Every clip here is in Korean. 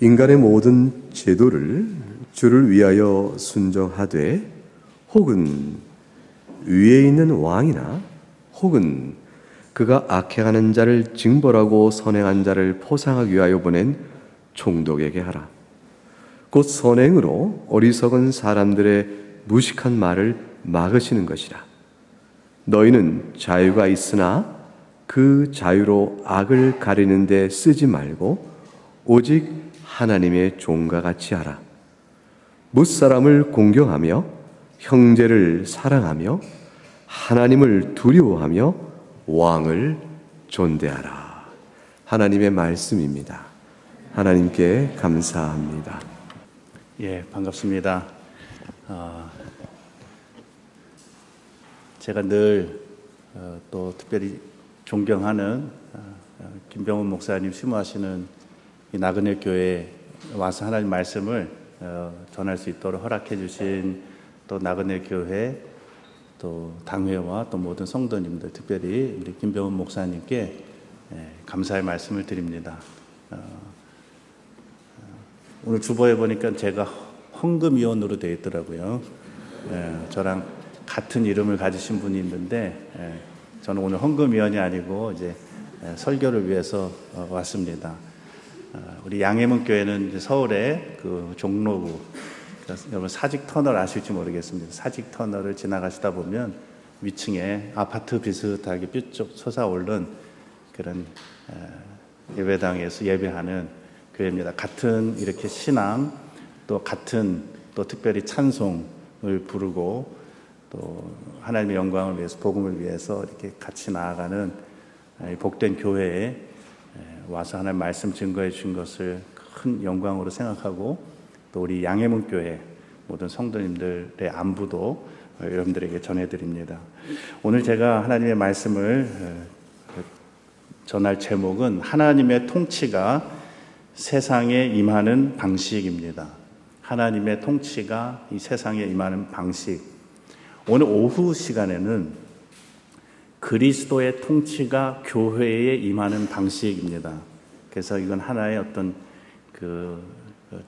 인간의 모든 제도를 주를 위하여 순종하되 혹은 위에 있는 왕이나 혹은 그가 악행하는 자를 징벌하고 선행한 자를 포상하기 위하여 보낸 총독에게 하라. 곧 선행으로 어리석은 사람들의 무식한 말을 막으시는 것이라. 너희는 자유가 있으나 그 자유로 악을 가리는 데 쓰지 말고 오직 하나님의 종과 같이 하라. 무사람을 공경하며 형제를 사랑하며 하나님을 두려워하며 왕을 존대하라. 하나님의 말씀입니다. 하나님께 감사합니다. 예, 반갑습니다. 제가 늘 또 특별히 존경하는 김병훈 목사님 심호하시는 이 나그네 교회에 와서 하나님 말씀을 전할 수 있도록 허락해 주신 또 나그네 교회 또 당회와 또 모든 성도님들, 특별히 우리 김병훈 목사님께 감사의 말씀을 드립니다. 오늘 주보에 보니까 제가 헌금위원으로 되어 있더라고요. 저랑 같은 이름을 가지신 분이 있는데 저는 오늘 헌금위원이 아니고 이제 설교를 위해서 왔습니다. 우리 양해문 교회는 이제 서울의 그 종로구, 여러분 사직 터널 아실지 모르겠습니다. 사직 터널을 지나가시다 보면 위층에 아파트 비슷하게 삐쭉 솟아오른 그런 예배당에서 예배하는 교회입니다. 같은 이렇게 신앙, 또 같은 또 특별히 찬송을 부르고 또 하나님의 영광을 위해서, 복음을 위해서 이렇게 같이 나아가는 복된 교회에 와서 하나님 말씀 증거해 주신 것을 큰 영광으로 생각하고, 또 우리 양해문 교회 모든 성도님들의 안부도 여러분들에게 전해드립니다. 오늘 제가 하나님의 말씀을 전할 제목은 하나님의 통치가 세상에 임하는 방식입니다. 하나님의 통치가 이 세상에 임하는 방식. 오늘 오후 시간에는 그리스도의 통치가 교회에 임하는 방식입니다. 그래서 이건 하나의 어떤 그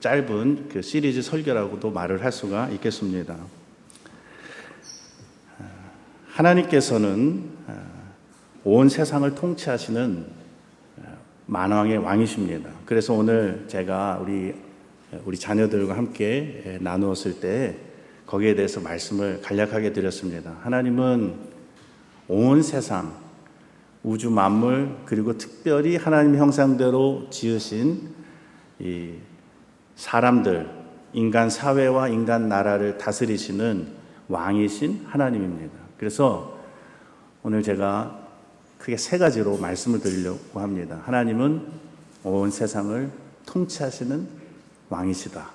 짧은 그 시리즈 설교라고도 말을 할 수가 있겠습니다. 하나님께서는 온 세상을 통치하시는 만왕의 왕이십니다. 그래서 오늘 제가 우리 자녀들과 함께 나누었을 때 거기에 대해서 말씀을 간략하게 드렸습니다. 하나님은 온 세상, 우주 만물, 그리고 특별히 하나님 형상대로 지으신 이 사람들, 인간 사회와 인간 나라를 다스리시는 왕이신 하나님입니다. 그래서 오늘 제가 크게 세 가지로 말씀을 드리려고 합니다. 하나님은 온 세상을 통치하시는 왕이시다.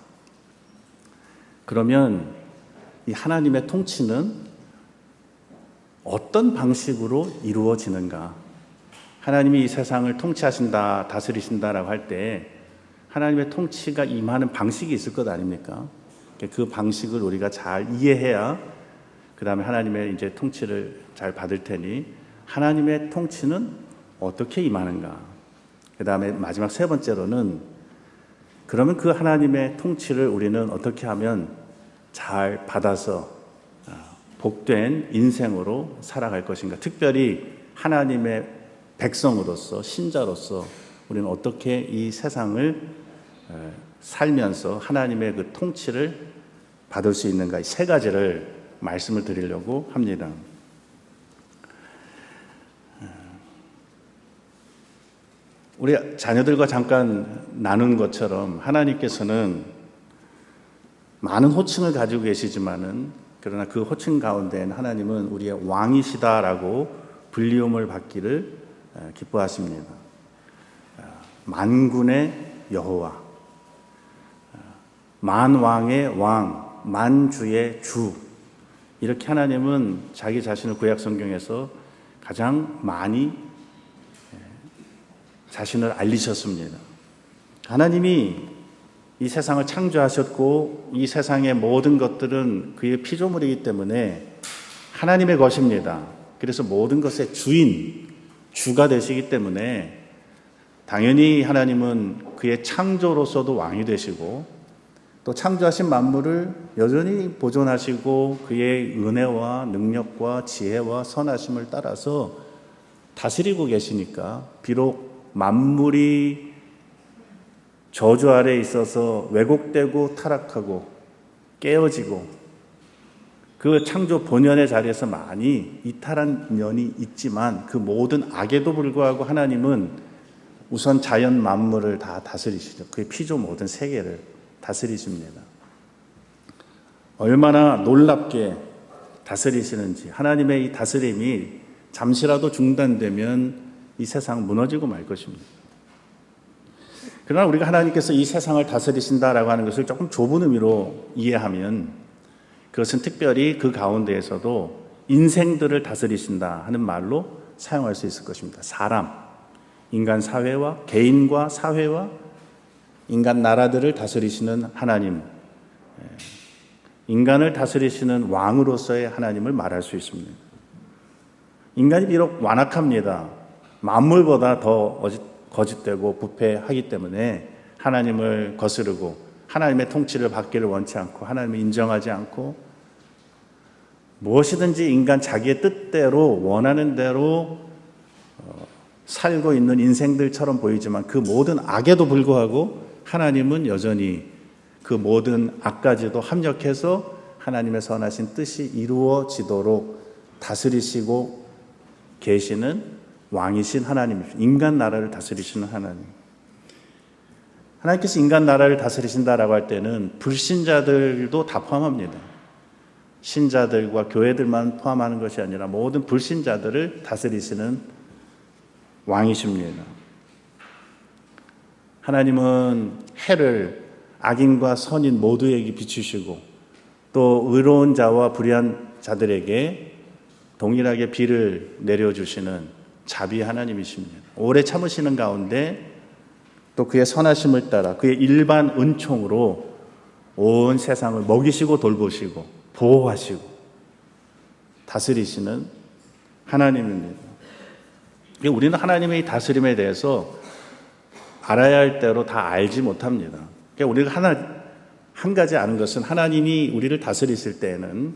그러면 이 하나님의 통치는 어떤 방식으로 이루어지는가? 하나님이 이 세상을 통치하신다, 다스리신다라고 할 때 하나님의 통치가 임하는 방식이 있을 것 아닙니까? 그 방식을 우리가 잘 이해해야 그 다음에 하나님의 이제 통치를 잘 받을 테니, 하나님의 통치는 어떻게 임하는가? 그 다음에 마지막 세 번째로는 그러면 그 하나님의 통치를 우리는 어떻게 하면 잘 받아서 복된 인생으로 살아갈 것인가? 특별히 하나님의 백성으로서, 신자로서 우리는 어떻게 이 세상을 살면서 하나님의 그 통치를 받을 수 있는가? 이 세 가지를 말씀을 드리려고 합니다. 우리 자녀들과 잠깐 나눈 것처럼 하나님께서는 많은 호칭을 가지고 계시지만은, 그러나 그 호칭 가운데는 하나님은 우리의 왕이시다라고 불리움을 받기를 기뻐하십니다. 만군의 여호와, 만왕의 왕, 만주의 주, 이렇게 하나님은 자기 자신을 구약 성경에서 가장 많이 자신을 알리셨습니다. 하나님이 이 세상을 창조하셨고 이 세상의 모든 것들은 그의 피조물이기 때문에 하나님의 것입니다. 그래서 모든 것의 주인, 주가 되시기 때문에 당연히 하나님은 그의 창조로서도 왕이 되시고 또 창조하신 만물을 여전히 보존하시고 그의 은혜와 능력과 지혜와 선하심을 따라서 다스리고 계시니까 비록 만물이 저주 아래에 있어서 왜곡되고 타락하고 깨어지고 그 창조 본연의 자리에서 많이 이탈한 면이 있지만 그 모든 악에도 불구하고 하나님은 우선 자연 만물을 다 다스리시죠. 그의 피조 모든 세계를 다스리십니다. 얼마나 놀랍게 다스리시는지. 하나님의 이 다스림이 잠시라도 중단되면 이 세상 무너지고 말 것입니다. 그러나 우리가 하나님께서 이 세상을 다스리신다라고 하는 것을 조금 좁은 의미로 이해하면 그것은 특별히 그 가운데에서도 인생들을 다스리신다 하는 말로 사용할 수 있을 것입니다. 사람, 인간 사회와 개인과 사회와 인간 나라들을 다스리시는 하나님, 인간을 다스리시는 왕으로서의 하나님을 말할 수 있습니다. 인간이 비록 완악합니다. 만물보다 더 거짓되고 부패하기 때문에 하나님을 거스르고 하나님의 통치를 받기를 원치 않고 하나님을 인정하지 않고 무엇이든지 인간 자기의 뜻대로 원하는 대로 살고 있는 인생들처럼 보이지만 그 모든 악에도 불구하고 하나님은 여전히 그 모든 악까지도 합력해서 하나님의 선하신 뜻이 이루어지도록 다스리시고 계시는 왕이신 하나님이십니다. 인간 나라를 다스리시는 하나님. 하나님께서 인간 나라를 다스리신다라고 할 때는 불신자들도 다 포함합니다. 신자들과 교회들만 포함하는 것이 아니라 모든 불신자들을 다스리시는 왕이십니다. 하나님은 해를 악인과 선인 모두에게 비추시고 또 의로운 자와 불의한 자들에게 동일하게 비를 내려주시는 자비 하나님이십니다. 오래 참으시는 가운데 또 그의 선하심을 따라 그의 일반 은총으로 온 세상을 먹이시고 돌보시고 보호하시고 다스리시는 하나님입니다. 우리는 하나님의 다스림에 대해서 알아야 할 대로 다 알지 못합니다. 우리가 한 가지 아는 것은 하나님이 우리를 다스리실 때에는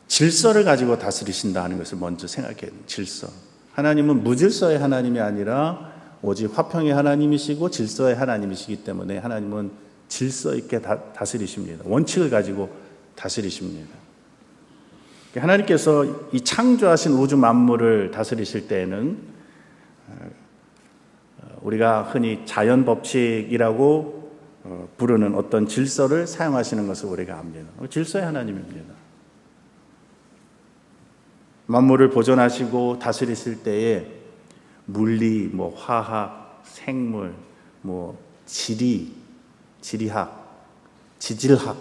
질서를 가지고 다스리신다 하는 것을 먼저 생각해야 돼요. 질서. 하나님은 무질서의 하나님이 아니라 오직 화평의 하나님이시고 질서의 하나님이시기 때문에 하나님은 질서 있게 다스리십니다. 원칙을 가지고 다스리십니다. 하나님께서 이 창조하신 우주 만물을 다스리실 때에는 우리가 흔히 자연 법칙이라고 부르는 어떤 질서를 사용하시는 것을 우리가 압니다. 질서의 하나님입니다. 만물을 보존하시고 다스리실 때에 물리, 화학, 생물, 지리학, 지질학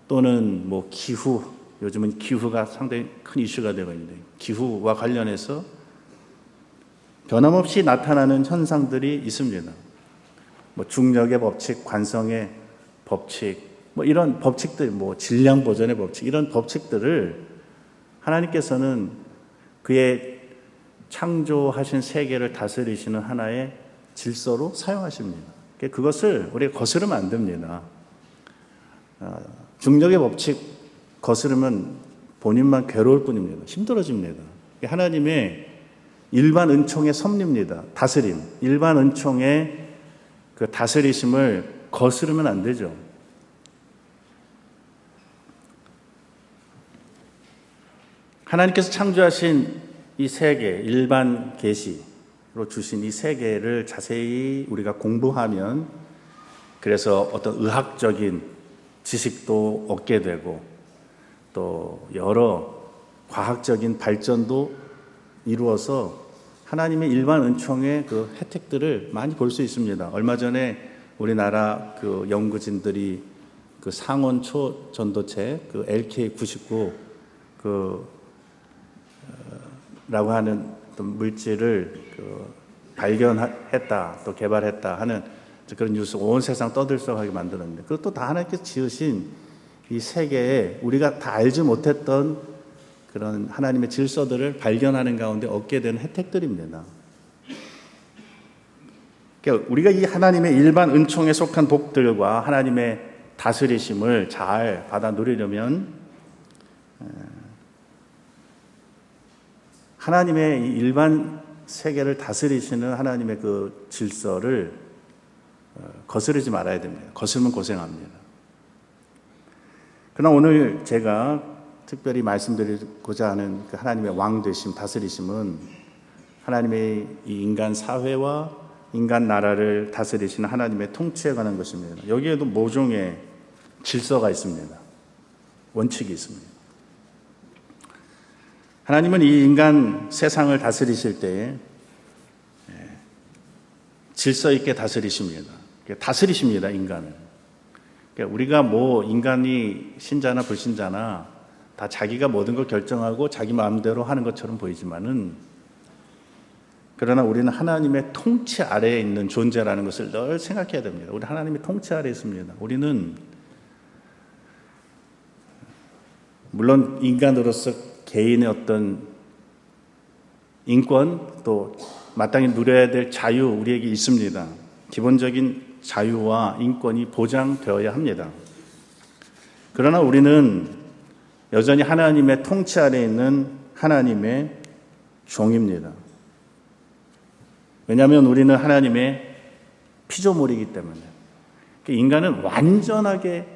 또는 기후, 요즘은 기후가 상당히 큰 이슈가 되고 있는데 기후와 관련해서 변함없이 나타나는 현상들이 있습니다. 중력의 법칙, 관성의 법칙, 이런 법칙들, 질량 보존의 법칙, 이런 법칙들을 하나님께서는 그의 창조하신 세계를 다스리시는 하나의 질서로 사용하십니다. 그것을 우리가 거스르면 안 됩니다. 중력의 법칙 거스르면 본인만 괴로울 뿐입니다. 힘들어집니다. 하나님의 일반 은총의 섭리입니다. 다스림, 일반 은총의 그 다스리심을 거스르면 안 되죠. 하나님께서 창조하신 이 세계, 일반 계시로 주신 이 세계를 자세히 우리가 공부하면 그래서 어떤 의학적인 지식도 얻게 되고 또 여러 과학적인 발전도 이루어서 하나님의 일반 은총의 그 혜택들을 많이 볼 수 있습니다. 얼마 전에 우리나라 그 연구진들이 그 상온 초전도체 그 LK99 라고 하는 물질을 발견했다, 또 개발했다 하는 그런 뉴스 온 세상 떠들썩하게 만들었는데 그것도 다 하나님께서 지으신 이 세계에 우리가 다 알지 못했던 그런 하나님의 질서들을 발견하는 가운데 얻게 되는 혜택들입니다. 그러니까 우리가 이 하나님의 일반 은총에 속한 복들과 하나님의 다스리심을 잘 받아 누리려면 하나님의 이 일반 세계를 다스리시는 하나님의 그 질서를 거스르지 말아야 됩니다. 거스르면 고생합니다. 그러나 오늘 제가 특별히 말씀드리고자 하는 그 하나님의 왕 되심, 다스리심은 하나님의 이 인간 사회와 인간 나라를 다스리시는 하나님의 통치에 관한 것입니다. 여기에도 모종의 질서가 있습니다. 원칙이 있습니다. 하나님은 이 인간 세상을 다스리실 때에 질서 있게 다스리십니다. 다스리십니다, 인간을. 우리가 뭐 인간이 신자나 불신자나 다 자기가 모든 걸 결정하고 자기 마음대로 하는 것처럼 보이지만은, 그러나 우리는 하나님의 통치 아래에 있는 존재라는 것을 늘 생각해야 됩니다. 우리 하나님의 통치 아래에 있습니다. 우리는 물론 인간으로서 개인의 어떤 인권, 또 마땅히 누려야 될 자유 우리에게 있습니다. 기본적인 자유와 인권이 보장되어야 합니다. 그러나 우리는 여전히 하나님의 통치 아래에 있는 하나님의 종입니다. 왜냐하면 우리는 하나님의 피조물이기 때문에. 인간은 완전하게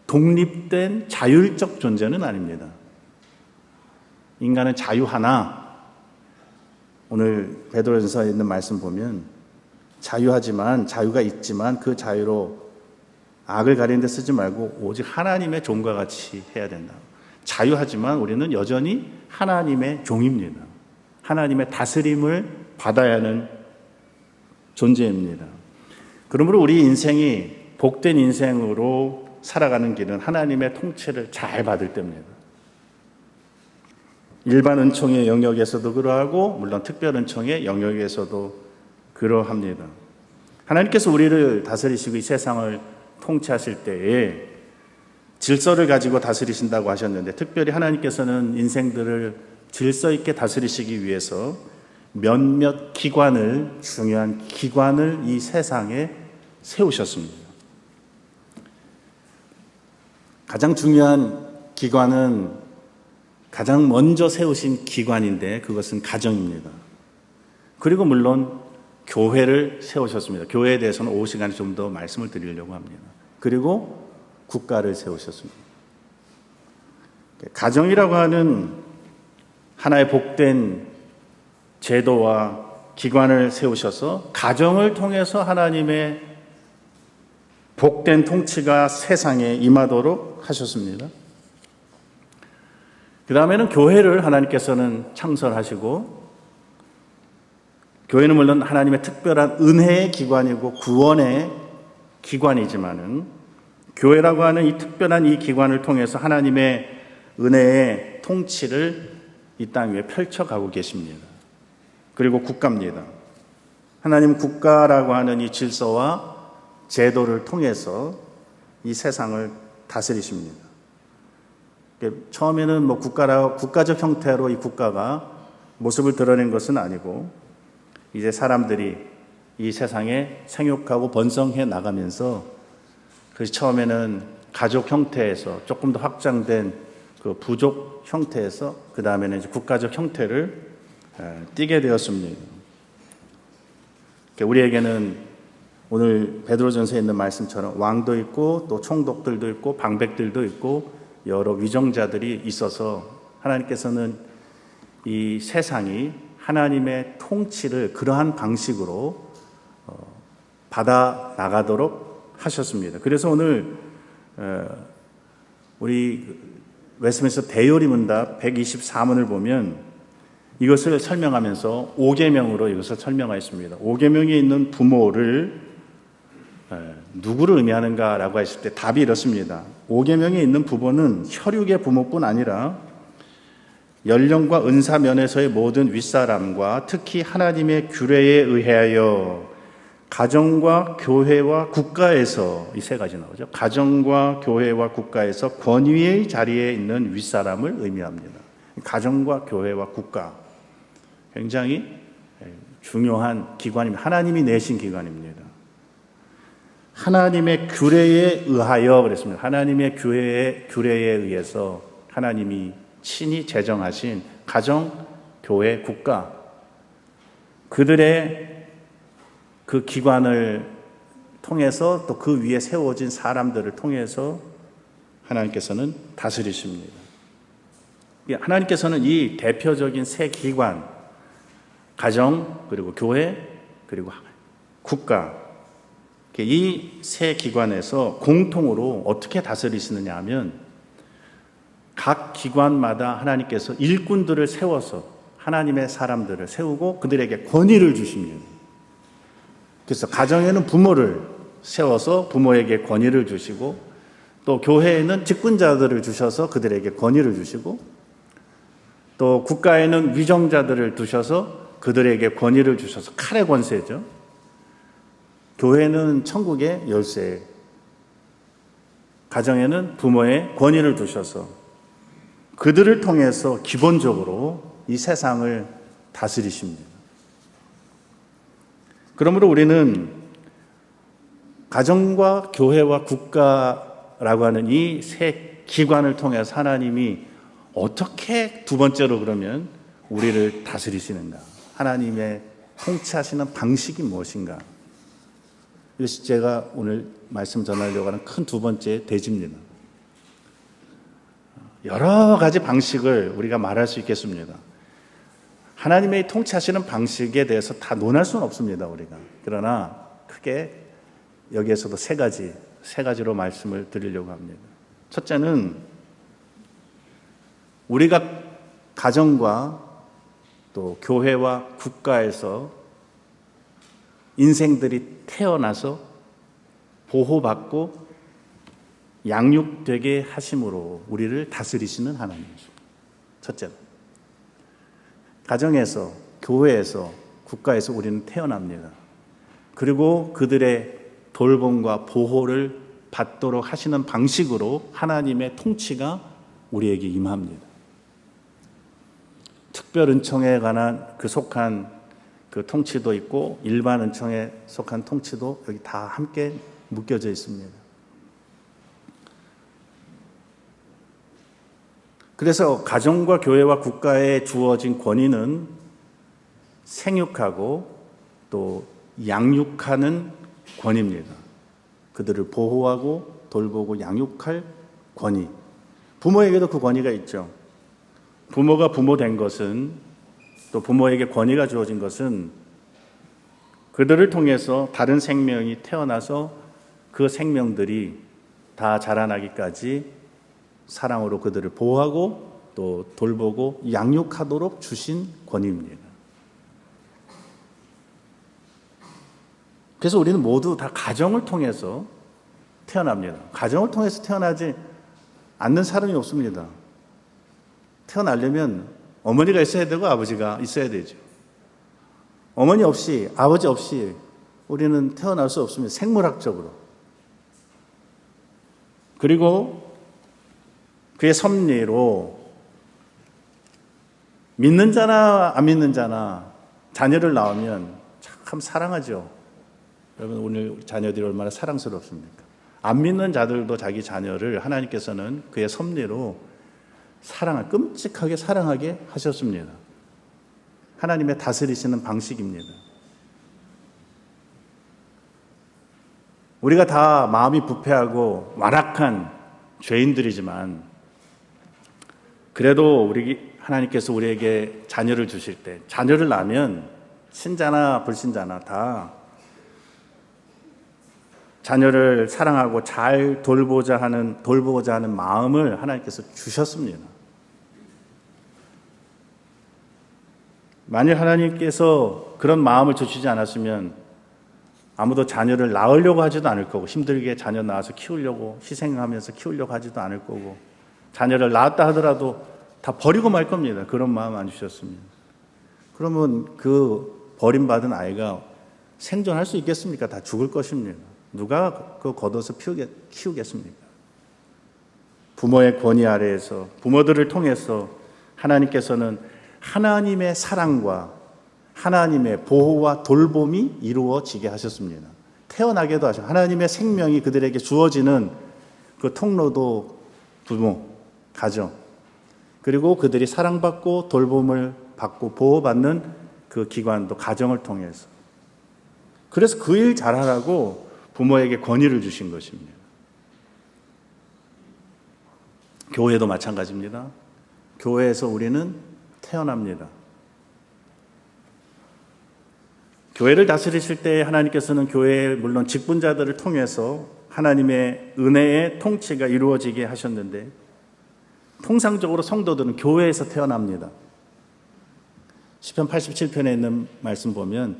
독립된 자율적 존재는 아닙니다. 인간은 자유하나, 오늘 베드로전서에 있는 말씀 보면 자유가 있지만 그 자유로 악을 가리는 데 쓰지 말고 오직 하나님의 종과 같이 해야 된다. 자유하지만 우리는 여전히 하나님의 종입니다. 하나님의 다스림을 받아야 하는 존재입니다. 그러므로 우리 인생이 복된 인생으로 살아가는 길은 하나님의 통치를 잘 받을 때입니다. 일반 은총의 영역에서도 그러하고 물론 특별 은총의 영역에서도 그러합니다. 하나님께서 우리를 다스리시고 이 세상을 통치하실 때에 질서를 가지고 다스리신다고 하셨는데, 특별히 하나님께서는 인생들을 질서 있게 다스리시기 위해서 몇몇 기관을, 중요한 기관을 이 세상에 세우셨습니다. 가장 중요한 기관은 가장 먼저 세우신 기관인데 그것은 가정입니다. 그리고 물론 교회를 세우셨습니다. 교회에 대해서는 오후 시간에 좀 더 말씀을 드리려고 합니다. 그리고 국가를 세우셨습니다. 가정이라고 하는 하나의 복된 제도와 기관을 세우셔서 가정을 통해서 하나님의 복된 통치가 세상에 임하도록 하셨습니다. 그 다음에는 교회를 하나님께서는 창설하시고, 교회는 물론 하나님의 특별한 은혜의 기관이고 구원의 기관이지만은, 교회라고 하는 이 특별한 이 기관을 통해서 하나님의 은혜의 통치를 이 땅 위에 펼쳐가고 계십니다. 그리고 국가입니다. 하나님 국가라고 하는 이 질서와 제도를 통해서 이 세상을 다스리십니다. 처음에는 뭐 국가적 형태로 이 국가가 모습을 드러낸 것은 아니고, 이제 사람들이 이 세상에 생육하고 번성해 나가면서, 그 처음에는 가족 형태에서 조금 더 확장된 그 부족 형태에서 그 다음에는 이제 국가적 형태를 띠게 되었습니다. 우리에게는 오늘 베드로전서에 있는 말씀처럼 왕도 있고 또 총독들도 있고 방백들도 있고 여러 위정자들이 있어서, 하나님께서는 이 세상이 하나님의 통치를 그러한 방식으로 받아 나가도록 하셨습니다. 그래서 오늘 우리 웨스트민스터 대요리 문답 124문을 보면 이것을 설명하면서 5계명으로 이것을 설명하였습니다. 5계명에 있는 부모를 누구를 의미하는가라고 했을 때 답이 이렇습니다. 5계명에 있는 부모는 혈육의 부모뿐 아니라 연령과 은사 면에서의 모든 윗사람과 특히 하나님의 규례에 의하여 가정과 교회와 국가에서, 이 세 가지 나오죠. 가정과 교회와 국가에서 권위의 자리에 있는 윗사람을 의미합니다. 가정과 교회와 국가, 굉장히 중요한 기관입니다. 하나님이 내신 기관입니다. 하나님의 규례에 의하여 그랬습니다. 하나님의 규례에 의해서 하나님이 친히 제정하신 가정, 교회, 국가, 그들의 그 기관을 통해서 또 그 위에 세워진 사람들을 통해서 하나님께서는 다스리십니다. 하나님께서는 이 대표적인 세 기관, 가정, 그리고 교회, 그리고 국가, 이 세 기관에서 공통으로 어떻게 다스리시느냐 하면 각 기관마다 하나님께서 일꾼들을 세워서 하나님의 사람들을 세우고 그들에게 권위를 주십니다. 그래서 가정에는 부모를 세워서 부모에게 권위를 주시고, 또 교회에는 직분자들을 주셔서 그들에게 권위를 주시고, 또 국가에는 위정자들을 두셔서 그들에게 권위를 주셔서 칼의 권세죠. 교회는 천국의 열쇠, 가정에는 부모의 권위를 두셔서 그들을 통해서 기본적으로 이 세상을 다스리십니다. 그러므로 우리는 가정과 교회와 국가라고 하는 이 세 기관을 통해서 하나님이 어떻게 두 번째로 그러면 우리를 다스리시는가? 하나님의 통치하시는 방식이 무엇인가? 이것이 제가 오늘 말씀 전하려고 하는 큰 두 번째 대지입니다. 여러 가지 방식을 우리가 말할 수 있겠습니다. 하나님의 통치하시는 방식에 대해서 다 논할 수는 없습니다, 우리가. 그러나 크게 여기에서도 세 가지로 말씀을 드리려고 합니다. 첫째는 우리가 가정과 또 교회와 국가에서 인생들이 태어나서 보호받고 양육되게 하심으로 우리를 다스리시는 하나님이십니다. 첫째는 가정에서, 교회에서, 국가에서 우리는 태어납니다. 그리고 그들의 돌봄과 보호를 받도록 하시는 방식으로 하나님의 통치가 우리에게 임합니다. 특별 은총에 관한 속한 그 통치도 있고 일반 은총에 속한 통치도 여기 다 함께 묶여져 있습니다. 그래서 가정과 교회와 국가에 주어진 권위는 생육하고 또 양육하는 권위입니다. 그들을 보호하고 돌보고 양육할 권위. 부모에게도 그 권위가 있죠. 부모가 부모 된 것은, 또 부모에게 권위가 주어진 것은 그들을 통해서 다른 생명이 태어나서 그 생명들이 다 자라나기까지 사랑으로 그들을 보호하고 또 돌보고 양육하도록 주신 권위입니다. 그래서 우리는 모두 다 가정을 통해서 태어납니다. 가정을 통해서 태어나지 않는 사람이 없습니다. 태어나려면 어머니가 있어야 되고 아버지가 있어야 되죠. 어머니 없이, 아버지 없이 우리는 태어날 수 없습니다. 생물학적으로. 그리고 그의 섭리로 믿는 자나 안 믿는 자나 자녀를 낳으면 참 사랑하죠. 여러분, 오늘 자녀들이 얼마나 사랑스럽습니까? 안 믿는 자들도 자기 자녀를 하나님께서는 그의 섭리로 끔찍하게 사랑하게 하셨습니다. 하나님의 다스리시는 방식입니다. 우리가 다 마음이 부패하고 완악한 죄인들이지만 그래도 하나님께서 우리에게 자녀를 주실 때, 자녀를 낳으면 신자나 불신자나 다 자녀를 사랑하고 잘 돌보고자 하는 마음을 하나님께서 주셨습니다. 만일 하나님께서 그런 마음을 주시지 않았으면 아무도 자녀를 낳으려고 하지도 않을 거고, 힘들게 자녀 낳아서 키우려고, 희생하면서 키우려고 하지도 않을 거고, 자녀를 낳았다 하더라도 다 버리고 말 겁니다. 그런 마음 안 주셨습니다. 그러면 그 버림받은 아이가 생존할 수 있겠습니까? 다 죽을 것입니다. 누가 그거 걷어서 키우겠습니까? 부모의 권위 아래에서, 부모들을 통해서 하나님께서는 하나님의 사랑과 하나님의 보호와 돌봄이 이루어지게 하셨습니다. 태어나게도 하셨고 하나님의 생명이 그들에게 주어지는 그 통로도 부모, 가정, 그리고 그들이 사랑받고 돌봄을 받고 보호받는 그 기관도 가정을 통해서. 그래서 그 일 잘하라고 부모에게 권위를 주신 것입니다. 교회도 마찬가지입니다. 교회에서 우리는 태어납니다. 교회를 다스리실 때 하나님께서는 교회에 물론 직분자들을 통해서 하나님의 은혜의 통치가 이루어지게 하셨는데 통상적으로 성도들은 교회에서 태어납니다. 시편 87편에 있는 말씀 보면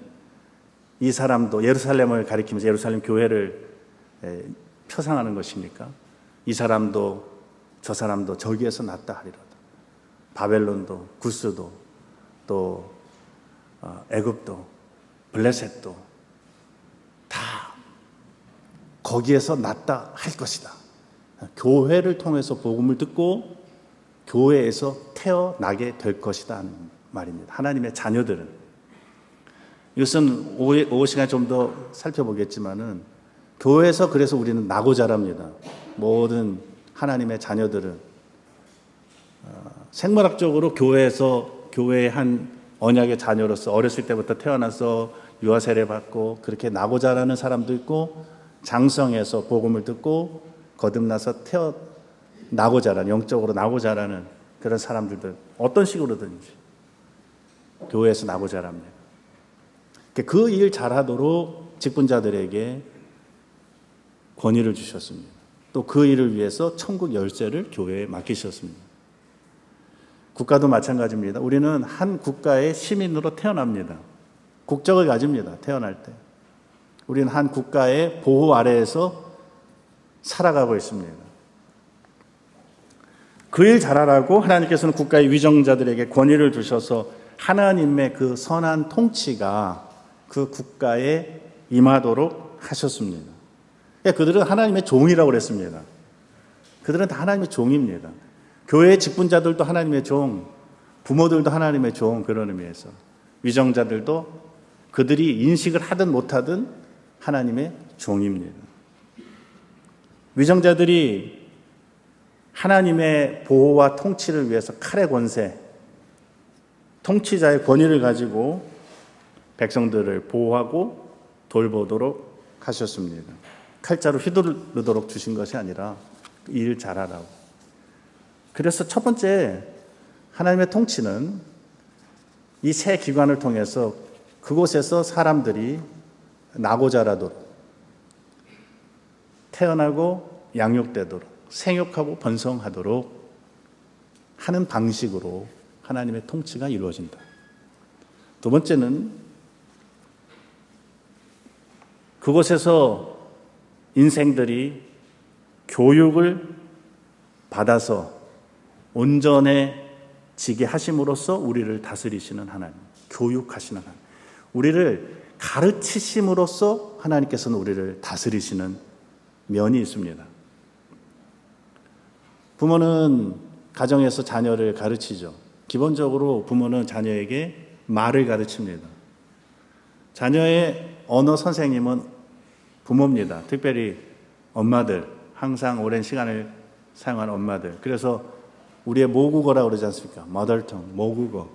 이 사람도 예루살렘을 가리키면서 예루살렘 교회를 표상하는 것이니까 이 사람도 저 사람도 저기에서 났다 하리로다. 바벨론도 구스도 또 애굽도 블레셋도 다 거기에서 났다 할 것이다. 교회를 통해서 복음을 듣고 교회에서 태어나게 될 것이다 하는 말입니다. 하나님의 자녀들은. 이것은 오후 시간에 좀 더 살펴보겠지만은 교회에서 그래서 우리는 나고 자랍니다. 모든 하나님의 자녀들은 생물학적으로 교회의 한 언약의 자녀로서 어렸을 때부터 태어나서 유아 세례 받고 그렇게 나고 자라는 사람도 있고 장성해서 복음을 듣고 거듭나서 나고 자라는 영적으로 나고 자라는 그런 사람들도 어떤 식으로든지 교회에서 나고 자랍니다. 그 일 잘하도록 직분자들에게 권위를 주셨습니다. 또 그 일을 위해서 천국 열쇠를 교회에 맡기셨습니다. 국가도 마찬가지입니다. 우리는 한 국가의 시민으로 태어납니다. 국적을 가집니다. 태어날 때. 우리는 한 국가의 보호 아래에서 살아가고 있습니다. 그 일 잘하라고 하나님께서는 국가의 위정자들에게 권위를 주셔서 하나님의 그 선한 통치가 그 국가에 임하도록 하셨습니다. 그들은 하나님의 종이라고 그랬습니다. 그들은 다 하나님의 종입니다. 교회의 직분자들도 하나님의 종, 부모들도 하나님의 종, 그런 의미에서 위정자들도 그들이 인식을 하든 못하든 하나님의 종입니다. 위정자들이 하나님의 보호와 통치를 위해서 칼의 권세, 통치자의 권위를 가지고 백성들을 보호하고 돌보도록 하셨습니다. 칼자루 휘두르도록 주신 것이 아니라 일 잘하라고. 그래서 첫 번째 하나님의 통치는 이 세 기관을 통해서 그곳에서 사람들이 나고 자라도록 태어나고 양육되도록 생육하고 번성하도록 하는 방식으로 하나님의 통치가 이루어진다. 두 번째는 그곳에서 인생들이 교육을 받아서 온전해지게 하심으로써 우리를 다스리시는 하나님, 교육하시는 하나님, 우리를 가르치심으로써 하나님께서는 우리를 다스리시는 면이 있습니다. 부모는 가정에서 자녀를 가르치죠. 기본적으로 부모는 자녀에게 말을 가르칩니다. 자녀의 언어 선생님은 부모입니다. 특별히 엄마들, 항상 오랜 시간을 사용하는 엄마들. 그래서 우리의 모국어라고 그러지 않습니까? mother tongue, 모국어.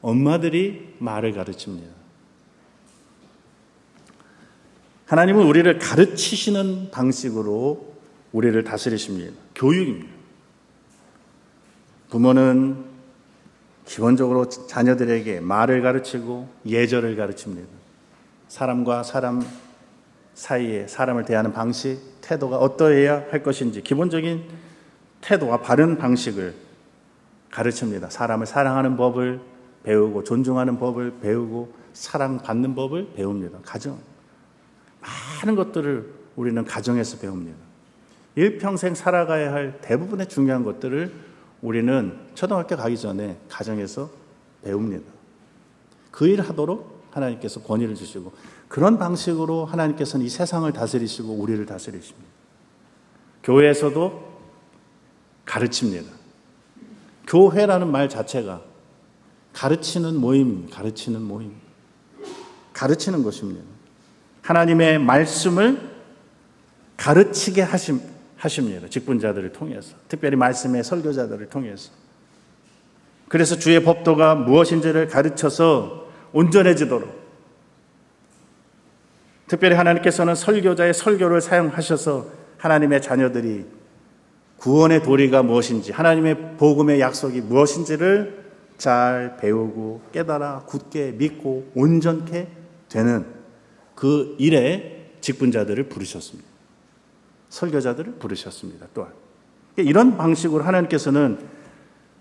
엄마들이 말을 가르칩니다. 하나님은 우리를 가르치시는 방식으로 우리를 다스리십니다. 교육입니다. 부모는 기본적으로 자녀들에게 말을 가르치고 예절을 가르칩니다. 사람과 사람 사이에 사람을 대하는 방식, 태도가 어떠해야 할 것인지 기본적인 태도와 바른 방식을 가르칩니다. 사람을 사랑하는 법을 배우고 존중하는 법을 배우고 사랑받는 법을 배웁니다. 가정. 많은 것들을 우리는 가정에서 배웁니다. 일평생 살아가야 할 대부분의 중요한 것들을 우리는 초등학교 가기 전에 가정에서 배웁니다. 그 일을 하도록 하나님께서 권위를 주시고 그런 방식으로 하나님께서는 이 세상을 다스리시고 우리를 다스리십니다. 교회에서도 가르칩니다. 교회라는 말 자체가 가르치는 모임. 가르치는 것입니다. 하나님의 말씀을 가르치게 하십니다. 직분자들을 통해서. 특별히 말씀의 설교자들을 통해서. 그래서 주의 법도가 무엇인지를 가르쳐서 온전해지도록, 특별히 하나님께서는 설교자의 설교를 사용하셔서 하나님의 자녀들이 구원의 도리가 무엇인지, 하나님의 복음의 약속이 무엇인지를 잘 배우고 깨달아 굳게 믿고 온전케 되는 그 일에 직분자들을 부르셨습니다. 설교자들을 부르셨습니다. 또한 이런 방식으로 하나님께서는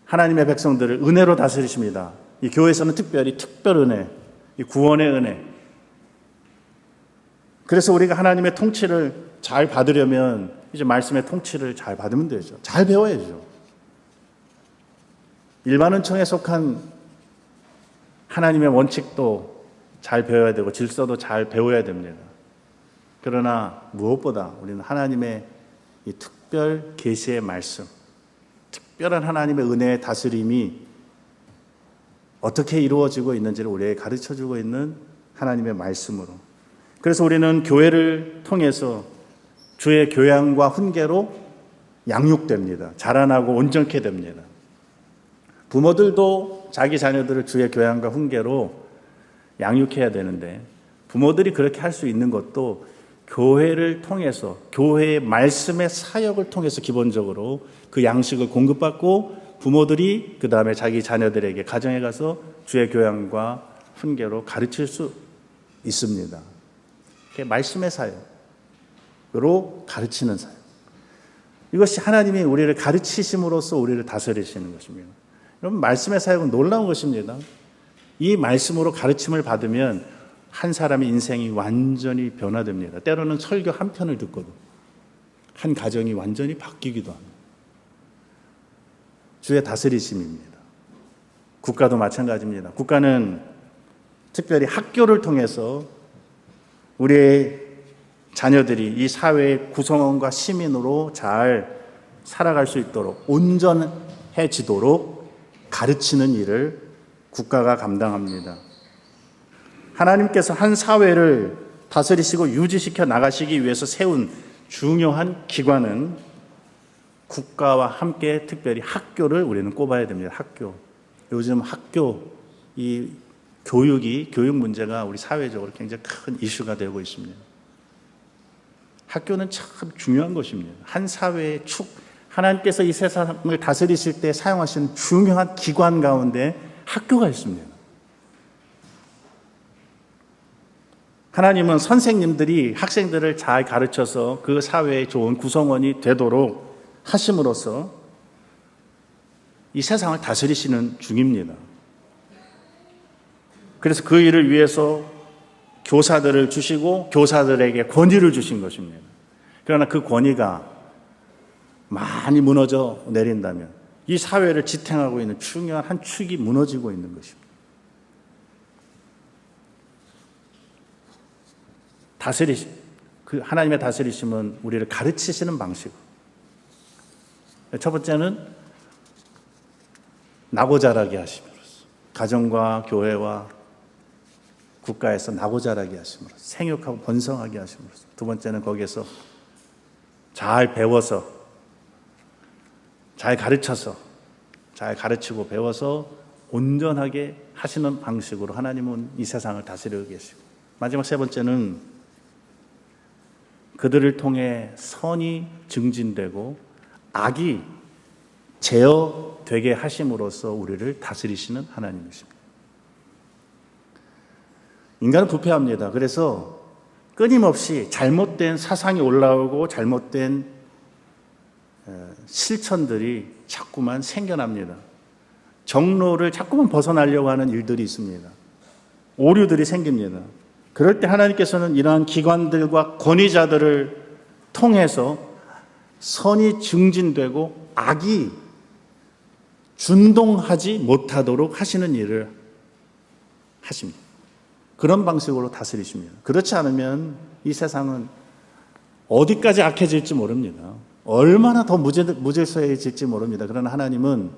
하나님의 백성들을 은혜로 다스리십니다. 이 교회에서는 특별히 특별 은혜, 이 구원의 은혜. 그래서 우리가 하나님의 통치를 잘 받으려면 이제 말씀의 통치를 잘 받으면 되죠. 잘 배워야죠. 일반 은총에 속한 하나님의 원칙도 잘 배워야 되고 질서도 잘 배워야 됩니다. 그러나 무엇보다 우리는 하나님의 이 특별 계시의 말씀, 특별한 하나님의 은혜의 다스림이 어떻게 이루어지고 있는지를 우리에게 가르쳐주고 있는 하나님의 말씀으로, 그래서 우리는 교회를 통해서 주의 교양과 훈계로 양육됩니다. 자라나고 온전케 됩니다. 부모들도 자기 자녀들을 주의 교양과 훈계로 양육해야 되는데, 부모들이 그렇게 할 수 있는 것도 교회를 통해서, 교회의 말씀의 사역을 통해서 기본적으로 그 양식을 공급받고, 부모들이 그 다음에 자기 자녀들에게 가정에 가서 주의 교양과 훈계로 가르칠 수 있습니다. 말씀의 사역으로 가르치는 사역. 이것이 하나님이 우리를 가르치심으로써 우리를 다스리시는 것입니다. 여러분, 말씀의 사역은 놀라운 것입니다. 이 말씀으로 가르침을 받으면 한 사람의 인생이 완전히 변화됩니다. 때로는 설교 한 편을 듣고도 한 가정이 완전히 바뀌기도 합니다. 주의 다스리심입니다. 국가도 마찬가지입니다. 국가는 특별히 학교를 통해서 우리의 자녀들이 이 사회의 구성원과 시민으로 잘 살아갈 수 있도록, 온전해지도록 가르치는 일을 국가가 감당합니다. 하나님께서 한 사회를 다스리시고 유지시켜 나가시기 위해서 세운 중요한 기관은 국가와 함께 특별히 학교를 우리는 꼽아야 됩니다. 학교. 요즘 학교, 이 교육 문제가 우리 사회적으로 굉장히 큰 이슈가 되고 있습니다. 학교는 참 중요한 것입니다. 한 사회의 축, 하나님께서 이 세상을 다스리실 때 사용하시는 중요한 기관 가운데 학교가 있습니다. 하나님은 선생님들이 학생들을 잘 가르쳐서 그 사회의 좋은 구성원이 되도록 하심으로써 이 세상을 다스리시는 중입니다. 그래서 그 일을 위해서 교사들을 주시고 교사들에게 권위를 주신 것입니다. 그러나 그 권위가 많이 무너져 내린다면 이 사회를 지탱하고 있는 중요한 한 축이 무너지고 있는 것입니다. 그 하나님의 다스리심은 우리를 가르치시는 방식. 첫 번째는 나고 자라게 하심으로써, 가정과 교회와 국가에서 나고 자라게 하심으로써, 생육하고 번성하게 하심으로써. 두 번째는 거기에서 잘 배워서, 잘 가르쳐서, 잘 가르치고 배워서 온전하게 하시는 방식으로 하나님은 이 세상을 다스리고 계시고, 마지막 세 번째는 그들을 통해 선이 증진되고 악이 제어되게 하심으로써 우리를 다스리시는 하나님이십니다. 인간은 부패합니다. 그래서 끊임없이 잘못된 사상이 올라오고 잘못된 실천들이 자꾸만 생겨납니다. 정로를 자꾸만 벗어나려고 하는 일들이 있습니다. 오류들이 생깁니다. 그럴 때 하나님께서는 이러한 기관들과 권위자들을 통해서 선이 증진되고 악이 준동하지 못하도록 하시는 일을 하십니다. 그런 방식으로 다스리십니다. 그렇지 않으면 이 세상은 어디까지 악해질지 모릅니다. 얼마나 더 무질서해질지 모릅니다. 그러나 하나님은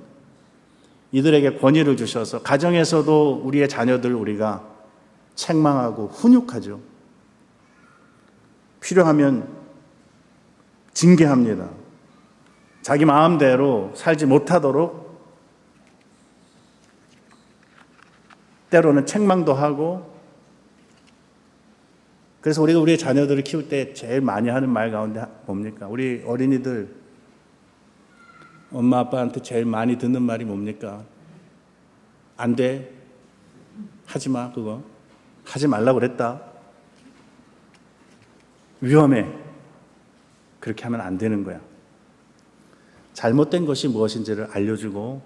이들에게 권위를 주셔서 가정에서도 우리의 자녀들 우리가 책망하고 훈육하죠. 필요하면 징계합니다. 자기 마음대로 살지 못하도록 때로는 책망도 하고. 그래서 우리가 우리의 자녀들을 키울 때 제일 많이 하는 말 가운데 뭡니까? 우리 어린이들 엄마 아빠한테 제일 많이 듣는 말이 뭡니까? 안 돼. 하지 마. 그거 하지 말라고 그랬다. 위험해. 그렇게 하면 안 되는 거야. 잘못된 것이 무엇인지를 알려주고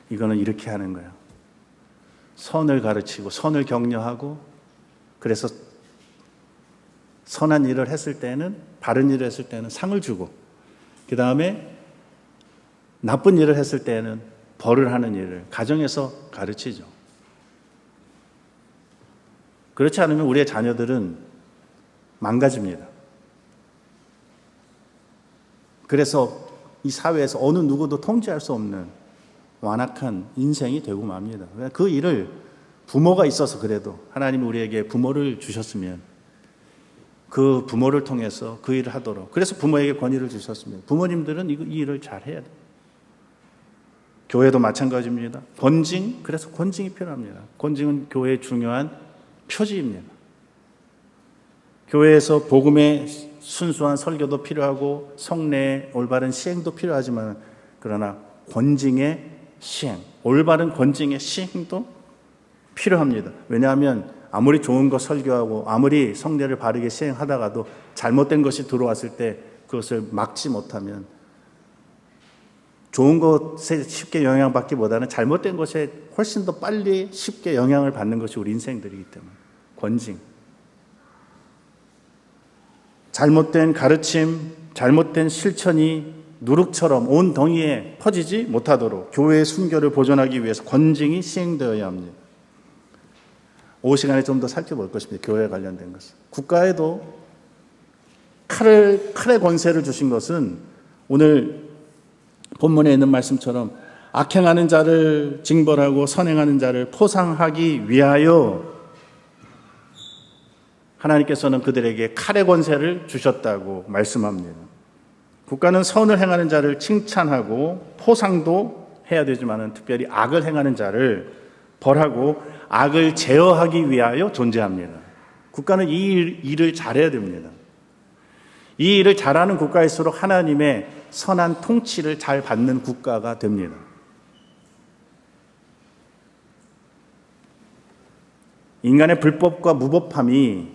이거는 이렇게 하는 거야. 선을 가르치고 선을 격려하고, 그래서 선한 일을 했을 때는, 바른 일을 했을 때는 상을 주고, 그 다음에 나쁜 일을 했을 때는 벌을 하는 일을 가정에서 가르치죠. 그렇지 않으면 우리의 자녀들은 망가집니다. 그래서 이 사회에서 어느 누구도 통제할 수 없는 완악한 인생이 되고 맙니다. 그 일을 부모가 있어서, 그래도 하나님이 우리에게 부모를 주셨으면 그 부모를 통해서 그 일을 하도록, 그래서 부모에게 권위를 주셨으면 부모님들은 이 일을 잘 해야 돼요. 교회도 마찬가지입니다. 권징, 그래서 권징이 필요합니다. 권징은 교회의 중요한 표지입니다. 교회에서 복음의 순수한 설교도 필요하고 성례의 올바른 시행도 필요하지만, 그러나 권징의 시행, 올바른 권징의 시행도 필요합니다. 왜냐하면 아무리 좋은 거 설교하고 아무리 성례를 바르게 시행하다가도 잘못된 것이 들어왔을 때 그것을 막지 못하면, 좋은 것에 쉽게 영향받기보다는 잘못된 것에 훨씬 더 빨리 쉽게 영향을 받는 것이 우리 인생들이기 때문에 권징, 잘못된 가르침, 잘못된 실천이 누룩처럼 온 덩이에 퍼지지 못하도록 교회의 순결을 보존하기 위해서 권징이 시행되어야 합니다. 오후 시간에 좀 더 살펴볼 것입니다. 교회에 관련된 것은. 국가에도 칼의 권세를 주신 것은 오늘 본문에 있는 말씀처럼 악행하는 자를 징벌하고 선행하는 자를 포상하기 위하여 하나님께서는 그들에게 칼의 권세를 주셨다고 말씀합니다. 국가는 선을 행하는 자를 칭찬하고 포상도 해야 되지만 특별히 악을 행하는 자를 벌하고 악을 제어하기 위하여 존재합니다. 국가는 이 일을 잘해야 됩니다. 이 일을 잘하는 국가일수록 하나님의 선한 통치를 잘 받는 국가가 됩니다. 인간의 불법과 무법함이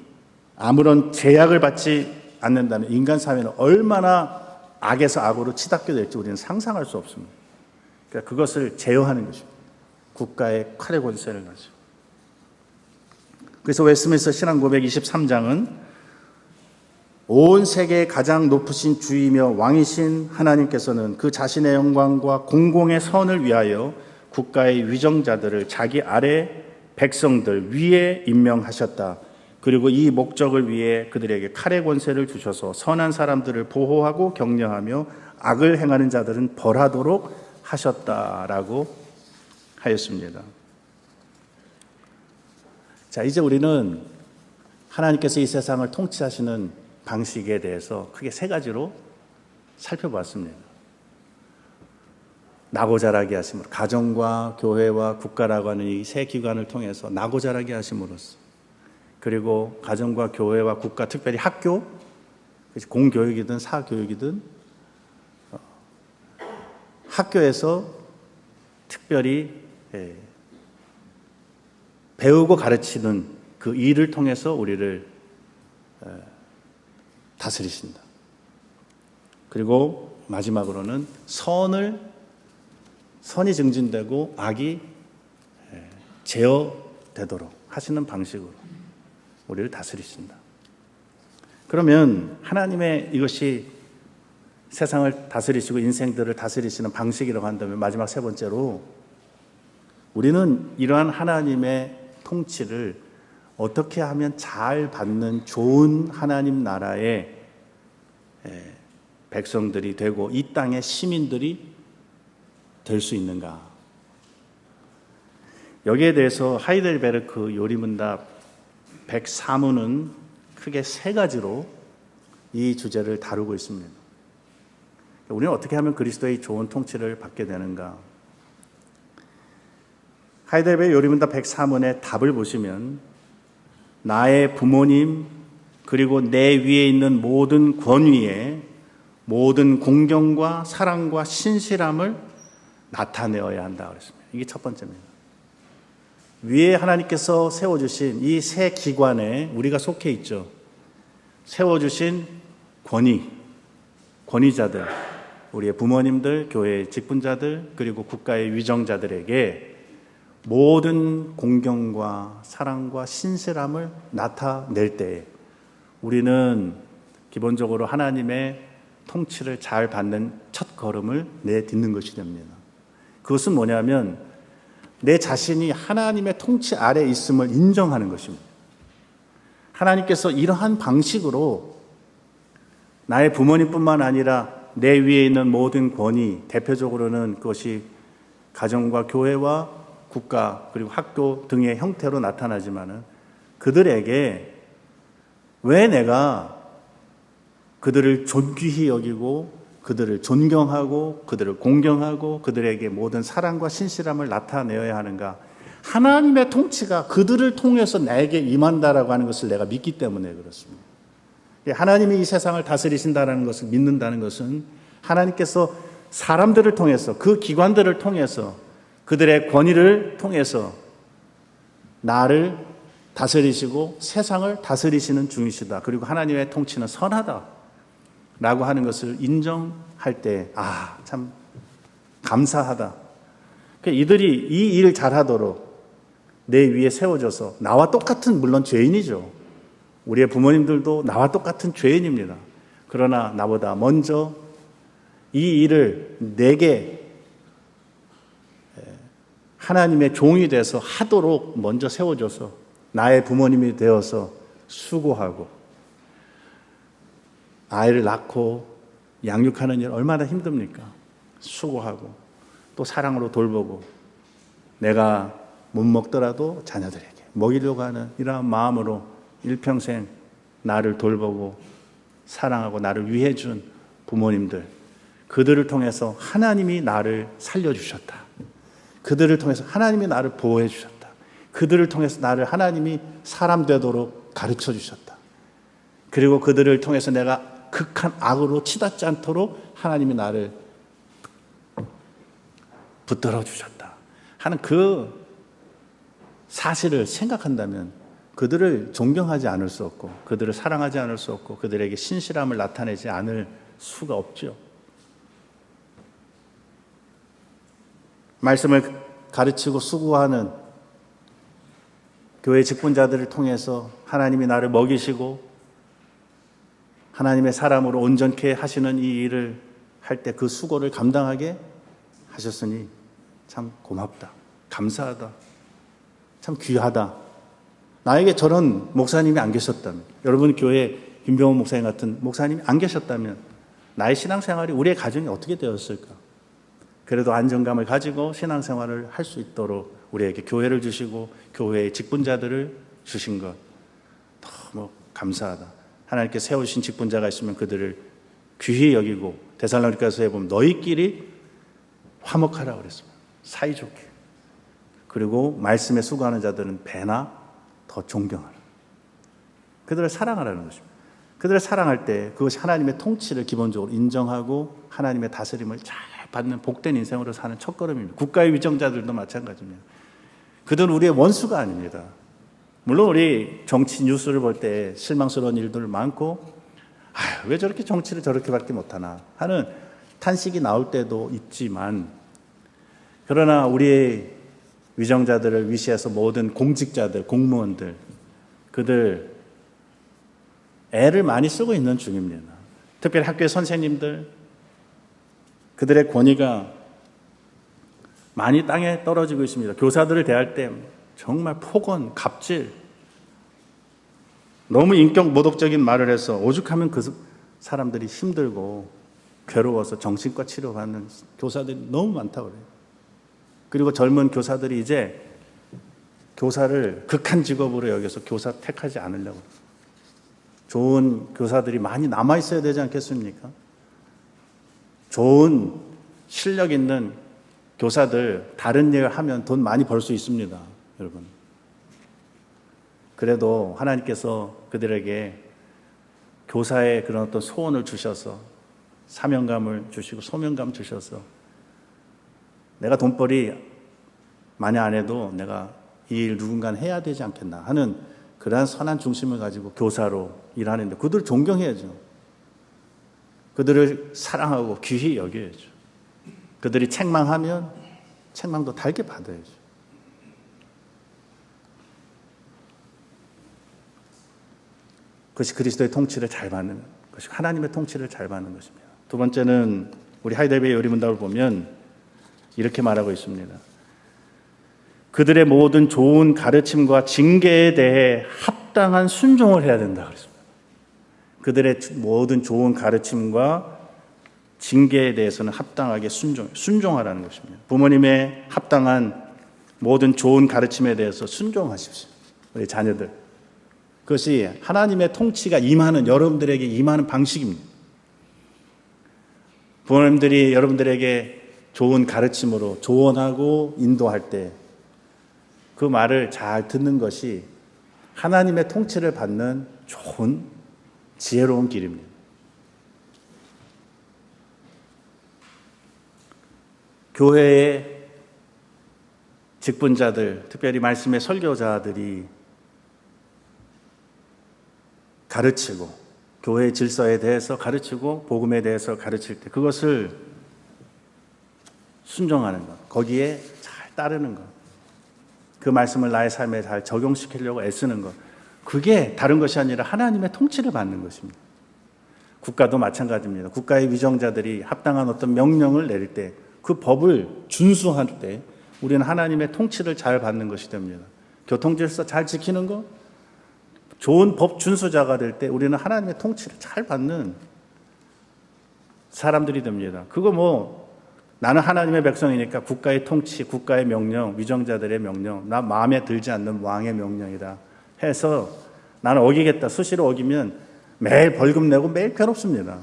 아무런 제약을 받지 않는다면 인간 사회는 얼마나 악에서 악으로 치닫게 될지 우리는 상상할 수 없습니다. 그러니까 그것을 제어하는 것입니다. 국가의 칼의 권세를 가지고. 그래서 웨스트민스터 신앙고백 23장은 온 세계의 가장 높으신 주이며 왕이신 하나님께서는 그 자신의 영광과 공공의 선을 위하여 국가의 위정자들을 자기 아래 백성들 위에 임명하셨다. 그리고 이 목적을 위해 그들에게 칼의 권세를 주셔서 선한 사람들을 보호하고 격려하며 악을 행하는 자들은 벌하도록 하셨다라고 하였습니다. 자, 이제 우리는 하나님께서 이 세상을 통치하시는 방식에 대해서 크게 세 가지로 살펴봤습니다. 나고 자라게 하심으로, 가정과 교회와 국가라고 하는 이 세 기관을 통해서 나고 자라게 하심으로써, 그리고 가정과 교회와 국가, 특별히 학교, 공교육이든 사교육이든 학교에서 특별히 배우고 가르치는 그 일을 통해서 우리를 다스리신다. 그리고 마지막으로는 선이 증진되고 악이 제어되도록 하시는 방식으로 우리를 다스리신다. 그러면 하나님의 이것이 세상을 다스리시고 인생들을 다스리시는 방식이라고 한다면, 마지막 세 번째로 우리는 이러한 하나님의 통치를 어떻게 하면 잘 받는 좋은 하나님 나라의 백성들이 되고 이 땅의 시민들이 될 수 있는가? 여기에 대해서 하이델베르크 요리문답 104문은 크게 세 가지로 이 주제를 다루고 있습니다. 우리는 어떻게 하면 그리스도의 좋은 통치를 받게 되는가? 하이델베르크 요리문답 104문의 답을 보시면 나의 부모님 그리고 내 위에 있는 모든 권위에 모든 공경과 사랑과 신실함을 나타내어야 한다 그랬습니다. 이게 첫 번째입니다. 위에 하나님께서 세워주신 이 세 기관에 우리가 속해 있죠. 세워주신 권위자들, 우리의 부모님들, 교회의 직분자들, 그리고 국가의 위정자들에게 모든 공경과 사랑과 신실함을 나타낼 때에 우리는 기본적으로 하나님의 통치를 잘 받는 첫 걸음을 내딛는 것이 됩니다. 그것은 뭐냐면 내 자신이 하나님의 통치 아래 있음을 인정하는 것입니다. 하나님께서 이러한 방식으로 나의 부모님뿐만 아니라 내 위에 있는 모든 권위, 대표적으로는 그것이 가정과 교회와 국가 그리고 학교 등의 형태로 나타나지만은 그들에게 왜 내가 그들을 존귀히 여기고 그들을 존경하고 그들을 공경하고 그들에게 모든 사랑과 신실함을 나타내어야 하는가? 하나님의 통치가 그들을 통해서 나에게 임한다라고 하는 것을 내가 믿기 때문에 그렇습니다. 하나님이 이 세상을 다스리신다라는 것을 믿는다는 것은 하나님께서 사람들을 통해서 그 기관들을 통해서 그들의 권위를 통해서 나를 다스리시고 세상을 다스리시는 중이시다. 그리고 하나님의 통치는 선하다 라고 하는 것을 인정할 때 참 감사하다. 이들이 이 일 잘하도록 내 위에 세워져서 나와 똑같은 물론 죄인이죠. 우리의 부모님들도 나와 똑같은 죄인입니다. 그러나 나보다 먼저 이 일을 내게 하나님의 종이 돼서 하도록 먼저 세워줘서 나의 부모님이 되어서 수고하고 아이를 낳고 양육하는 일 얼마나 힘듭니까? 수고하고 또 사랑으로 돌보고 내가 못 먹더라도 자녀들에게 먹이려고 하는 이러한 마음으로 일평생 나를 돌보고 사랑하고 나를 위해 준 부모님들, 그들을 통해서 하나님이 나를 살려주셨다. 그들을 통해서 하나님이 나를 보호해 주셨다. 그들을 통해서 나를 하나님이 사람 되도록 가르쳐 주셨다. 그리고 그들을 통해서 내가 극한 악으로 치닫지 않도록 하나님이 나를 붙들어 주셨다 하는 그 사실을 생각한다면 그들을 존경하지 않을 수 없고 그들을 사랑하지 않을 수 없고 그들에게 신실함을 나타내지 않을 수가 없죠. 말씀을 가르치고 수고하는 교회 직분자들을 통해서 하나님이 나를 먹이시고 하나님의 사람으로 온전케 하시는 이 일을 할 때 그 수고를 감당하게 하셨으니 참 고맙다, 감사하다, 참 귀하다. 나에게 저런 목사님이 안 계셨다면, 여러분 교회에 김병훈 목사님 같은 목사님이 안 계셨다면 나의 신앙생활이, 우리의 가정이 어떻게 되었을까? 그래도 안정감을 가지고 신앙생활을 할 수 있도록 우리에게 교회를 주시고 교회의 직분자들을 주신 것 너무 감사하다. 하나님께 세우신 직분자가 있으면 그들을 귀히 여기고, 데살로니가서에 보면 너희끼리 화목하라 그랬습니다. 사이좋게. 그리고 말씀에 수고하는 자들은 배나 더 존경하라. 그들을 사랑하라는 것입니다. 그들을 사랑할 때 그것이 하나님의 통치를 기본적으로 인정하고 하나님의 다스림을 잘 받는 복된 인생으로 사는 첫걸음입니다. 국가의 위정자들도 마찬가지입니다. 그들은 우리의 원수가 아닙니다. 물론 우리 정치 뉴스를 볼 때 실망스러운 일들 많고 왜 저렇게 정치를 저렇게 밖에 못하나 하는 탄식이 나올 때도 있지만, 그러나 우리의 위정자들을 위시해서 모든 공직자들, 공무원들, 그들 애를 많이 쓰고 있는 중입니다. 특별히 학교의 선생님들, 그들의 권위가 많이 땅에 떨어지고 있습니다. 교사들을 대할 때 정말 폭언, 갑질, 너무 인격 모독적인 말을 해서 오죽하면 그 사람들이 힘들고 괴로워서 정신과 치료받는 교사들이 너무 많다고 그래요. 그리고 젊은 교사들이 이제 교사를 극한 직업으로 여겨서 교사 택하지 않으려고. 좋은 교사들이 많이 남아 있어야 되지 않겠습니까? 좋은 실력 있는 교사들 다른 일 하면 돈 많이 벌 수 있습니다, 여러분. 그래도 하나님께서 그들에게 교사의 그런 어떤 소원을 주셔서 사명감을 주시고 소명감 주셔서 내가 돈벌이 많이 안 해도 내가 이 일 누군가는 해야 되지 않겠나 하는 그러한 선한 중심을 가지고 교사로 일하는데 그들을 존경해야죠. 그들을 사랑하고 귀히 여겨야죠. 그들이 책망하면 책망도 달게 받아야죠. 그것이 그리스도의 통치를 잘 받는 것이 하나님의 통치를 잘 받는 것입니다. 두 번째는 우리 하이델베르 요리문답을 보면 이렇게 말하고 있습니다. 그들의 모든 좋은 가르침과 징계에 대해 합당한 순종을 해야 된다 그랬습니다. 그들의 모든 좋은 가르침과 징계에 대해서는 합당하게 순종하라는 것입니다. 부모님의 합당한 모든 좋은 가르침에 대해서 순종하십시오. 우리 자녀들. 그것이 하나님의 통치가 임하는, 여러분들에게 임하는 방식입니다. 부모님들이 여러분들에게 좋은 가르침으로 조언하고 인도할 때 그 말을 잘 듣는 것이 하나님의 통치를 받는 좋은 지혜로운 길입니다. 교회의 직분자들, 특별히 말씀의 설교자들이 가르치고 교회의 질서에 대해서 가르치고 복음에 대해서 가르칠 때 그것을 순종하는 것, 거기에 잘 따르는 것, 그 말씀을 나의 삶에 잘 적용시키려고 애쓰는 것, 그게 다른 것이 아니라 하나님의 통치를 받는 것입니다. 국가도 마찬가지입니다. 국가의 위정자들이 합당한 어떤 명령을 내릴 때 그 법을 준수할 때 우리는 하나님의 통치를 잘 받는 것이 됩니다. 교통질서 잘 지키는 것, 좋은 법 준수자가 될 때 우리는 하나님의 통치를 잘 받는 사람들이 됩니다. 그거 나는 하나님의 백성이니까 국가의 통치, 국가의 명령, 위정자들의 명령, 나 마음에 들지 않는 왕의 명령이다 해서 나는 어기겠다. 수시로 어기면 매일 벌금 내고 매일 괴롭습니다.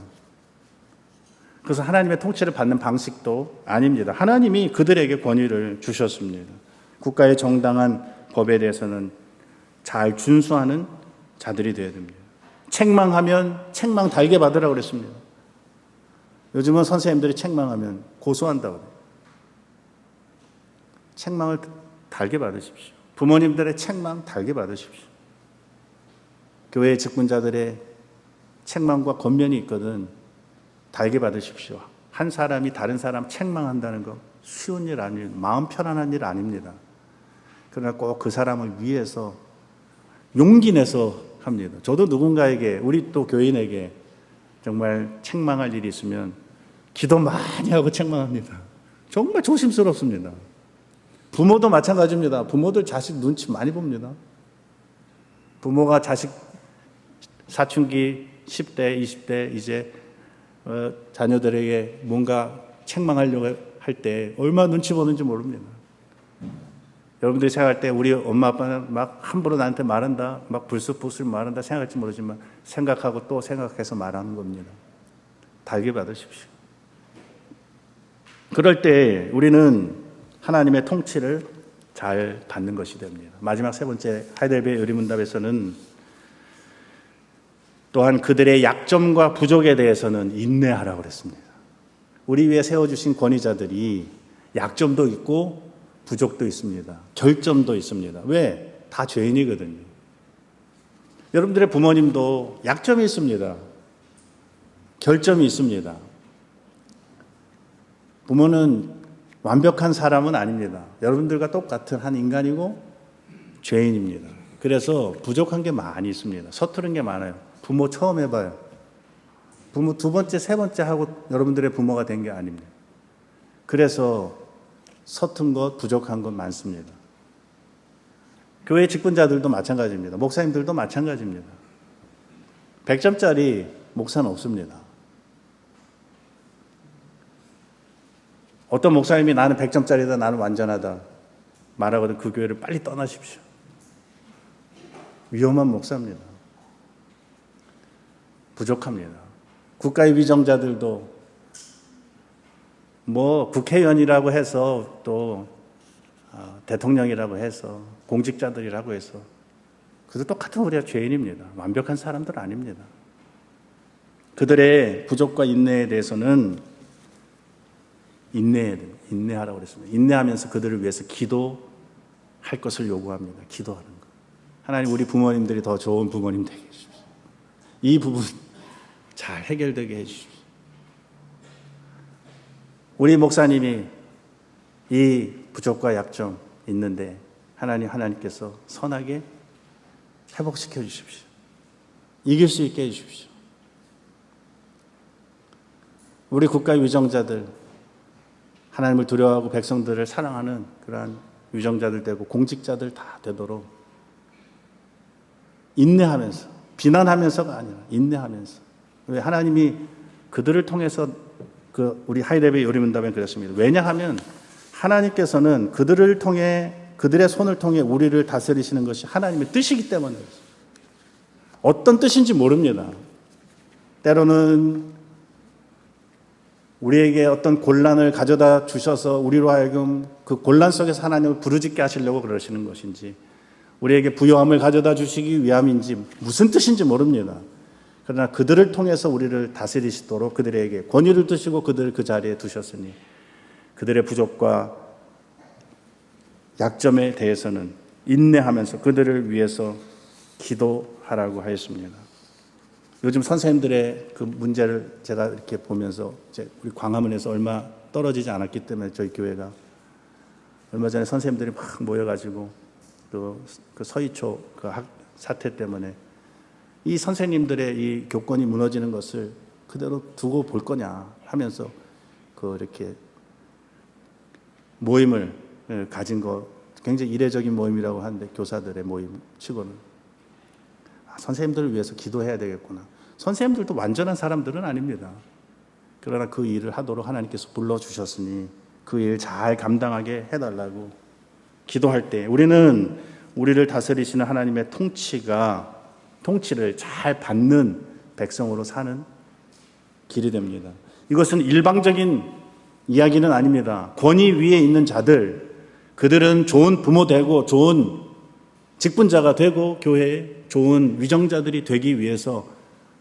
그래서 하나님의 통치를 받는 방식도 아닙니다. 하나님이 그들에게 권위를 주셨습니다. 국가의 정당한 법에 대해서는 잘 준수하는 자들이 되어야 됩니다. 책망하면 책망 달게 받으라고 그랬습니다. 요즘은 선생님들이 책망하면 고소한다고 그래요. 책망을 달게 받으십시오. 부모님들의 책망 달게 받으십시오. 교회의 직분자들의 책망과 권면이 있거든 달게 받으십시오. 한 사람이 다른 사람 책망한다는 거 쉬운 일 아니에요. 마음 편안한 일 아닙니다. 그러나 꼭 그 사람을 위해서 용기 내서 합니다. 저도 누군가에게, 우리 또 교인에게 정말 책망할 일이 있으면 기도 많이 하고 책망합니다. 정말 조심스럽습니다. 부모도 마찬가지입니다. 부모들 자식 눈치 많이 봅니다. 부모가 자식 사춘기 10대, 20대 이제 자녀들에게 뭔가 책망하려고 할 때 얼마나 눈치 보는지 모릅니다. 여러분들이 생각할 때 우리 엄마 아빠는 막 함부로 나한테 말한다, 막 불쑥불쑥 말한다 생각할지 모르지만 생각하고 또 생각해서 말하는 겁니다. 달게 받으십시오. 그럴 때 우리는 하나님의 통치를 잘 받는 것이 됩니다. 마지막 세 번째 하이델베르 요리문답에서는 또한 그들의 약점과 부족에 대해서는 인내하라고 그랬습니다. 우리 위에 세워주신 권위자들이 약점도 있고 부족도 있습니다. 결점도 있습니다. 왜? 다 죄인이거든요. 여러분들의 부모님도 약점이 있습니다. 결점이 있습니다. 부모는 완벽한 사람은 아닙니다. 여러분들과 똑같은 한 인간이고 죄인입니다. 그래서 부족한 게 많이 있습니다. 서투른 게 많아요. 부모 처음 해봐요. 부모 두 번째, 세 번째 하고 여러분들의 부모가 된 게 아닙니다. 그래서 서툰 것, 부족한 것 많습니다. 교회 직분자들도 마찬가지입니다. 목사님들도 마찬가지입니다. 100점짜리 목사는 없습니다. 어떤 목사님이 나는 100점짜리다, 나는 완전하다 말하거든 그 교회를 빨리 떠나십시오. 위험한 목사입니다. 부족합니다. 국가의 위정자들도 뭐 국회의원이라고 해서 또 대통령이라고 해서 공직자들이라고 해서 그도 똑같은 우리가 죄인입니다. 완벽한 사람들 아닙니다. 그들의 부족과 인내에 대해서는 인내하라고 그랬습니다. 인내하면서 그들을 위해서 기도할 것을 요구합니다. 기도하는 것. 하나님, 우리 부모님들이 더 좋은 부모님 되게 해주십시오. 이 부분 잘 해결되게 해주십시오. 우리 목사님이 이 부족과 약점 있는데 하나님께서 선하게 회복시켜 주십시오. 이길 수 있게 해주십시오. 우리 국가의 위정자들, 하나님을 두려워하고 백성들을 사랑하는 그러한 위정자들 되고 공직자들 다 되도록 인내하면서, 비난하면서가 아니라 인내하면서. 왜? 하나님이 그들을 통해서 우리 하이레벨 요리문답에 그랬습니다. 왜냐하면 하나님께서는 그들을 통해, 그들의 손을 통해 우리를 다스리시는 것이 하나님의 뜻이기 때문에 어떤 뜻인지 모릅니다. 때로는 우리에게 어떤 곤란을 가져다 주셔서 우리로 하여금 그 곤란 속에서 하나님을 부르짖게 하시려고 그러시는 것인지, 우리에게 부요함을 가져다 주시기 위함인지 무슨 뜻인지 모릅니다. 그러나 그들을 통해서 우리를 다스리시도록 그들에게 권위를 두시고 그들을 그 자리에 두셨으니 그들의 부족과 약점에 대해서는 인내하면서 그들을 위해서 기도하라고 하였습니다. 요즘 선생님들의 그 문제를 제가 이렇게 보면서, 우리 광화문에서 얼마 떨어지지 않았기 때문에 저희 교회가 얼마 전에 선생님들이 막 모여가지고 그 서희초 그 사태 때문에 이 선생님들의 이 교권이 무너지는 것을 그대로 두고 볼 거냐 하면서 이렇게 모임을 가진 거, 굉장히 이례적인 모임이라고 하는데, 교사들의 모임 치고는 선생님들을 위해서 기도해야 되겠구나. 선생님들도 완전한 사람들은 아닙니다. 그러나 그 일을 하도록 하나님께서 불러주셨으니 그 일 잘 감당하게 해달라고 기도할 때 우리는 우리를 다스리시는 하나님의 통치를 잘 받는 백성으로 사는 길이 됩니다. 이것은 일방적인 이야기는 아닙니다. 권위 위에 있는 자들, 그들은 좋은 부모 되고 좋은 직분자가 되고 교회에 좋은 위정자들이 되기 위해서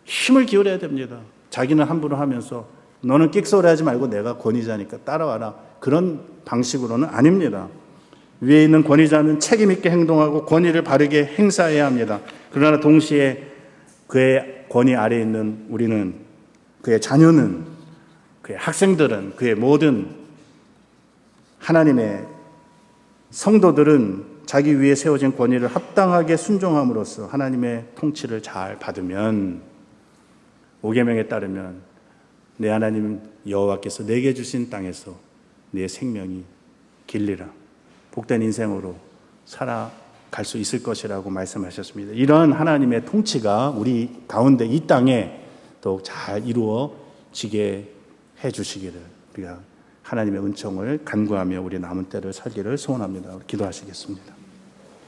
힘을 기울여야 됩니다. 자기는 함부로 하면서 너는 끽소리 하지 말고 내가 권위자니까 따라와라, 그런 방식으로는 아닙니다. 위에 있는 권위자는 책임 있게 행동하고 권위를 바르게 행사해야 합니다. 그러나 동시에 그의 권위 아래에 있는 우리는, 그의 자녀는, 그의 학생들은, 그의 모든 하나님의 성도들은 자기 위에 세워진 권위를 합당하게 순종함으로써 하나님의 통치를 잘 받으면, 오계명에 따르면 내 하나님 여호와께서 내게 주신 땅에서 내 생명이 길리라, 복된 인생으로 살아갈 수 있을 것이라고 말씀하셨습니다. 이런 하나님의 통치가 우리 가운데 이 땅에 더욱 잘 이루어지게 해주시기를 우리가 하나님의 은총을 간구하며 우리 남은 때를 살기를 소원합니다. 기도하시겠습니다.